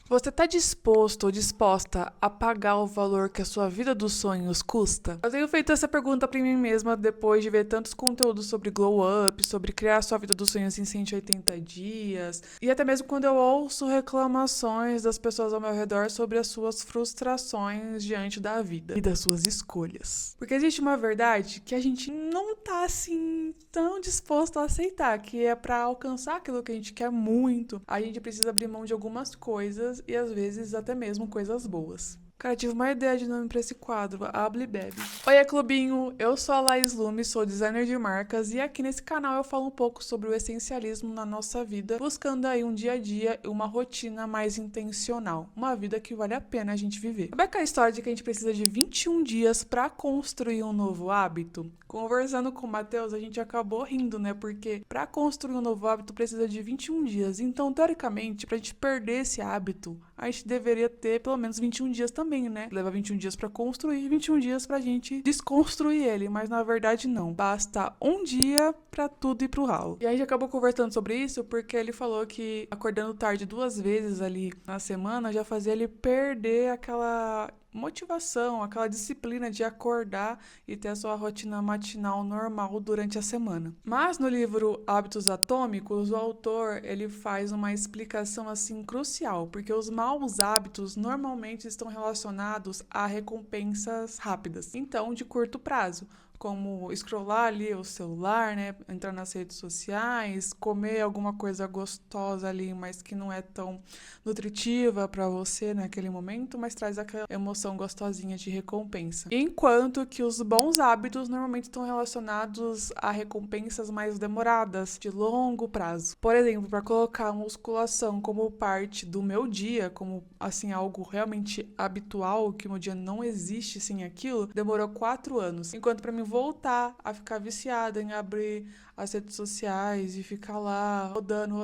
Você tá disposto ou disposta a pagar o valor que a sua vida dos sonhos custa? Eu tenho feito essa pergunta pra mim mesma depois de ver tantos conteúdos sobre glow up, sobre criar a sua vida dos sonhos em 180 dias, e até mesmo quando eu ouço reclamações das pessoas ao meu redor sobre as suas frustrações diante da vida e das suas escolhas. Porque existe uma verdade que a gente não tá assim tão disposto a aceitar, que é pra alcançar aquilo que a gente quer muito, a gente precisa abrir mão de algumas coisas e às vezes até mesmo coisas boas. Cara, tive uma ideia de nome pra esse quadro, Habla e Bebe. Oi, clubinho! Eu sou a Laís Lume, sou designer de marcas e aqui nesse canal eu falo um pouco sobre o essencialismo na nossa vida, buscando aí um dia a dia e uma rotina mais intencional, uma vida que vale a pena a gente viver. Sabe aquela história de que a gente precisa de 21 dias pra construir um novo hábito? Conversando com o Matheus, a gente acabou rindo, né? Porque pra construir um novo hábito precisa de 21 dias. Então, teoricamente, pra gente perder esse hábito, a gente deveria ter pelo menos 21 dias também, né? Leva 21 dias pra construir e 21 dias pra gente desconstruir ele. Mas na verdade, não. Basta um dia pra tudo ir pro ralo. E a gente acabou conversando sobre isso porque ele falou que acordando tarde 2 vezes ali na semana já fazia ele perder aquela motivação, aquela disciplina de acordar e ter a sua rotina matinal normal durante a semana. Mas no livro Hábitos Atômicos, o autor ele faz uma explicação assim crucial, porque os maus hábitos normalmente estão relacionados a recompensas rápidas, então de curto prazo, como scrollar ali o celular, né, entrar nas redes sociais, comer alguma coisa gostosa ali, mas que não é tão nutritiva para você naquele momento, mas traz aquela emoção gostosinha de recompensa. Enquanto que os bons hábitos normalmente estão relacionados a recompensas mais demoradas, de longo prazo. Por exemplo, para colocar a musculação como parte do meu dia, como assim algo realmente habitual, que o meu dia não existe sem aquilo, demorou 4 anos. Enquanto para mim voltar a ficar viciada em abrir as redes sociais e ficar lá rodando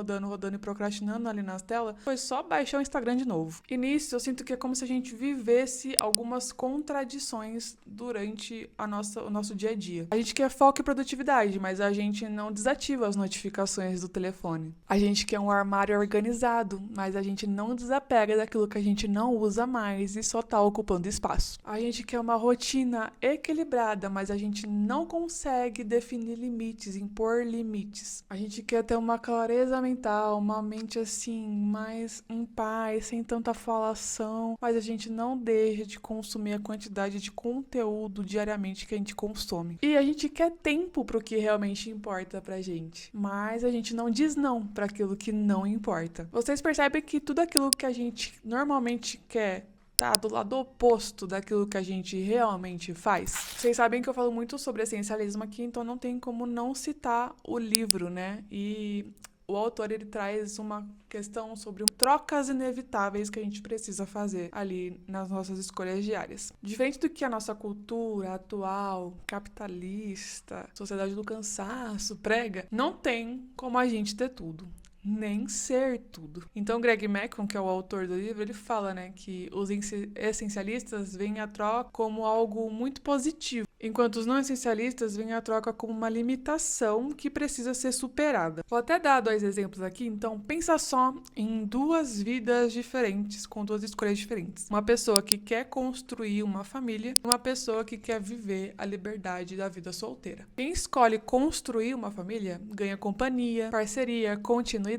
e procrastinando ali nas telas, foi só baixar o Instagram de novo. E nisso eu sinto que é como se a gente vivesse algumas contradições durante o nosso dia a dia. A gente quer foco e produtividade, mas a gente não desativa as notificações do telefone. A gente quer um armário organizado, mas a gente não desapega daquilo que a gente não usa mais e só tá ocupando espaço. A gente quer uma rotina equilibrada, mas a gente não consegue definir limites, impor limites. A gente quer ter uma clareza mental, uma mente assim, mais em paz, sem tanta falação, mas a gente não deixa de consumir a quantidade de conteúdo diariamente que a gente consome. E a gente quer tempo pro que realmente importa pra gente, mas a gente não diz não para aquilo que não importa. Vocês percebem que tudo aquilo que a gente normalmente quer tá do lado oposto daquilo que a gente realmente faz. Vocês sabem que eu falo muito sobre essencialismo aqui, então não tem como não citar o livro, né? E o autor ele traz uma questão sobre trocas inevitáveis que a gente precisa fazer ali nas nossas escolhas diárias. Diferente do que a nossa cultura atual, capitalista, sociedade do cansaço prega, não tem como a gente ter tudo. Nem ser tudo. Então, Greg McKeown, que é o autor do livro, ele fala, né, que os essencialistas veem a troca como algo muito positivo, enquanto os não essencialistas veem a troca como uma limitação que precisa ser superada. Vou até dar 2 exemplos aqui, então pensa só em 2 vidas diferentes, com 2 escolhas diferentes. Uma pessoa que quer construir uma família e uma pessoa que quer viver a liberdade da vida solteira. Quem escolhe construir uma família ganha companhia, parceria, continuidade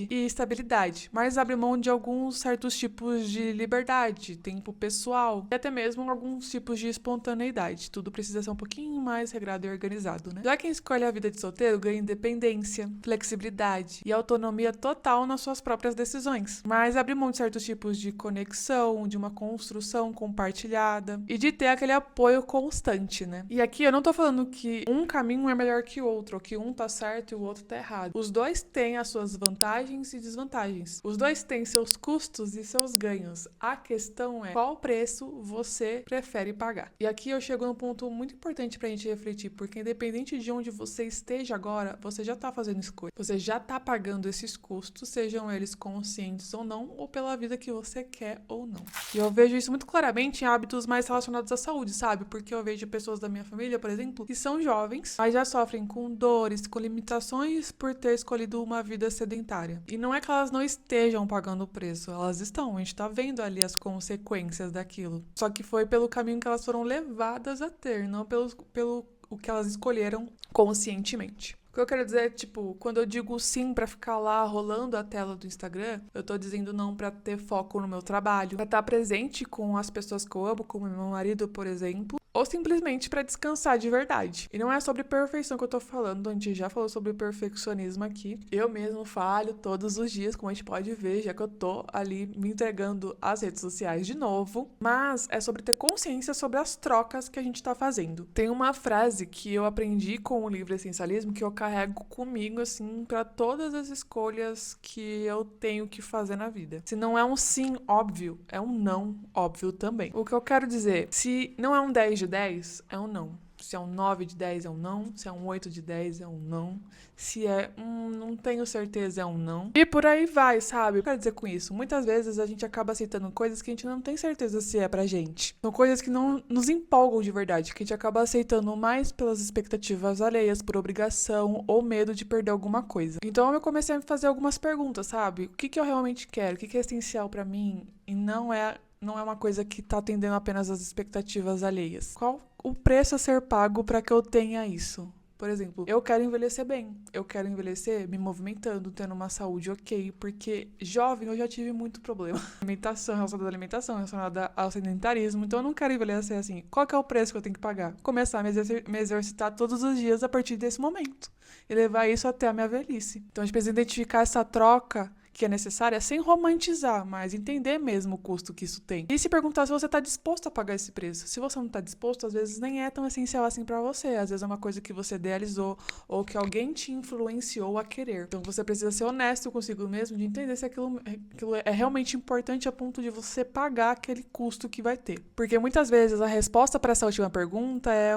e estabilidade, mas abre mão de alguns certos tipos de liberdade, tempo pessoal e até mesmo alguns tipos de espontaneidade. Tudo precisa ser um pouquinho mais regrado e organizado, né? Já quem escolhe a vida de solteiro ganha independência, flexibilidade e autonomia total nas suas próprias decisões, mas abre mão de certos tipos de conexão, de uma construção compartilhada e de ter aquele apoio constante, né? E aqui eu não tô falando que um caminho é melhor que o outro, ou que um tá certo e o outro tá errado. Os dois têm as suas vantagens e desvantagens. Os dois têm seus custos e seus ganhos. A questão é qual preço você prefere pagar. E aqui eu chego num ponto muito importante pra gente refletir, porque independente de onde você esteja agora, você já tá fazendo escolha. Você já tá pagando esses custos, sejam eles conscientes ou não, ou pela vida que você quer ou não. E eu vejo isso muito claramente em hábitos mais relacionados à saúde, sabe? Porque eu vejo pessoas da minha família, por exemplo, que são jovens, mas já sofrem com dores, com limitações por ter escolhido uma vida sedentária sedentária. E não é que elas não estejam pagando o preço, elas estão, a gente tá vendo ali as consequências daquilo. Só que foi pelo caminho que elas foram levadas a ter, não pelo o que elas escolheram conscientemente. O que eu quero dizer é, tipo, quando eu digo sim pra ficar lá rolando a tela do Instagram, eu tô dizendo não pra ter foco no meu trabalho, pra estar presente com as pessoas que eu amo, como meu marido, por exemplo, ou simplesmente pra descansar de verdade. E não é sobre perfeição que eu tô falando, a gente já falou sobre perfeccionismo aqui. Eu mesmo falho todos os dias, como a gente pode ver, já que eu tô ali me entregando às redes sociais de novo, mas é sobre ter consciência sobre as trocas que a gente tá fazendo. Tem uma frase que eu aprendi com o livro Essencialismo que eu carrego comigo, assim, pra todas as escolhas que eu tenho que fazer na vida. Se não é um sim óbvio, é um não óbvio também. O que eu quero dizer, se não é um 10 de 10, é um não. Se é um 9 de 10, é um não. Se é um 8 de 10, é um não. Se é não tenho certeza, é um não. E por aí vai, sabe? O que eu quero dizer com isso? Muitas vezes a gente acaba aceitando coisas que a gente não tem certeza se é pra gente. São coisas que não nos empolgam de verdade, que a gente acaba aceitando mais pelas expectativas alheias, por obrigação ou medo de perder alguma coisa. Então eu comecei a me fazer algumas perguntas, sabe? O que eu realmente quero? O que é essencial pra mim? E não é uma coisa que tá atendendo apenas as expectativas alheias. Qual o preço a ser pago para que eu tenha isso? Por exemplo, eu quero envelhecer bem. Eu quero envelhecer me movimentando, tendo uma saúde ok, porque jovem eu já tive muito problema. Alimentação relacionada ao sedentarismo, então eu não quero envelhecer assim. Qual que é o preço que eu tenho que pagar? Começar a me exercitar todos os dias a partir desse momento. E levar isso até a minha velhice. Então a gente precisa identificar essa troca que é necessária sem romantizar, mas entender mesmo o custo que isso tem. E se perguntar se você está disposto a pagar esse preço. Se você não está disposto, às vezes nem é tão essencial assim para você. Às vezes é uma coisa que você idealizou ou que alguém te influenciou a querer. Então você precisa ser honesto consigo mesmo de entender se aquilo é realmente importante a ponto de você pagar aquele custo que vai ter. Porque muitas vezes a resposta para essa última pergunta é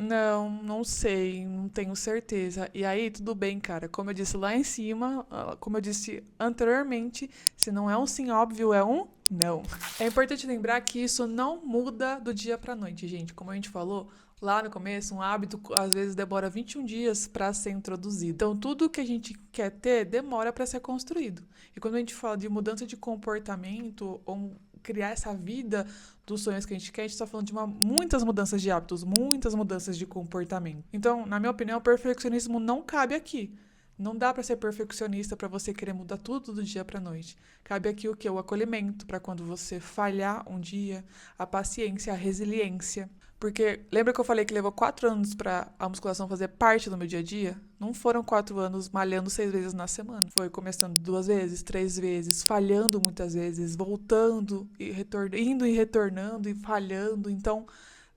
não sei, não tenho certeza. E aí, tudo bem, cara. Como eu disse lá em cima, como eu disse anteriormente, se não é um sim óbvio, é um não. É importante lembrar que isso não muda do dia pra noite, gente. Como a gente falou lá no começo, um hábito às vezes demora 21 dias para ser introduzido. Então, tudo que a gente quer ter demora para ser construído. E quando a gente fala de mudança de comportamento ou criar essa vida dos sonhos que a gente quer, a gente está falando de muitas mudanças de hábitos, muitas mudanças de comportamento. Então, na minha opinião, o perfeccionismo não cabe aqui. Não dá para ser perfeccionista para você querer mudar tudo do dia para noite. Cabe aqui o quê? O acolhimento para quando você falhar um dia, a paciência, a resiliência. Porque lembra que eu falei que levou 4 anos para a musculação fazer parte do meu dia a dia? Não foram 4 anos malhando 6 vezes na semana. Foi começando 2 vezes, 3 vezes, falhando muitas vezes, voltando e indo e retornando e falhando. Então,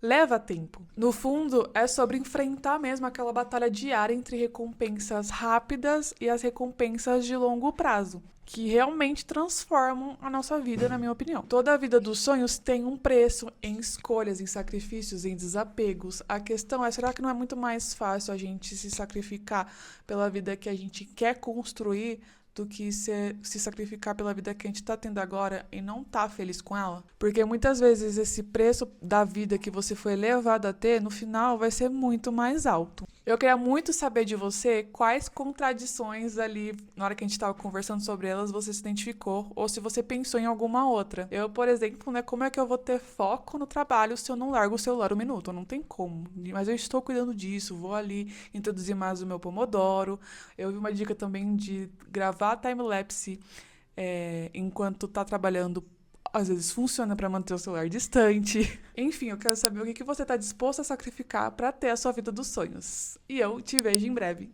leva tempo. No fundo, é sobre enfrentar mesmo aquela batalha diária entre recompensas rápidas e as recompensas de longo prazo, que realmente transformam a nossa vida, na minha opinião. Toda a vida dos sonhos tem um preço em escolhas, em sacrifícios, em desapegos. A questão é, será que não é muito mais fácil a gente se sacrificar pela vida que a gente quer construir do que se sacrificar pela vida que a gente está tendo agora e não tá feliz com ela? Porque muitas vezes esse preço da vida que você foi levado a ter, no final, vai ser muito mais alto. Eu queria muito saber de você quais contradições ali, na hora que a gente estava conversando sobre elas, você se identificou, ou se você pensou em alguma outra. Eu, por exemplo, como é que eu vou ter foco no trabalho se eu não largo o celular um minuto? Não tem como. Mas eu estou cuidando disso, vou ali introduzir mais o meu Pomodoro. Eu vi uma dica também de gravar time-lapse enquanto tá trabalhando. Às vezes funciona para manter o celular distante. Enfim, eu quero saber o que você está disposto a sacrificar para ter a sua vida dos sonhos. E eu te vejo em breve.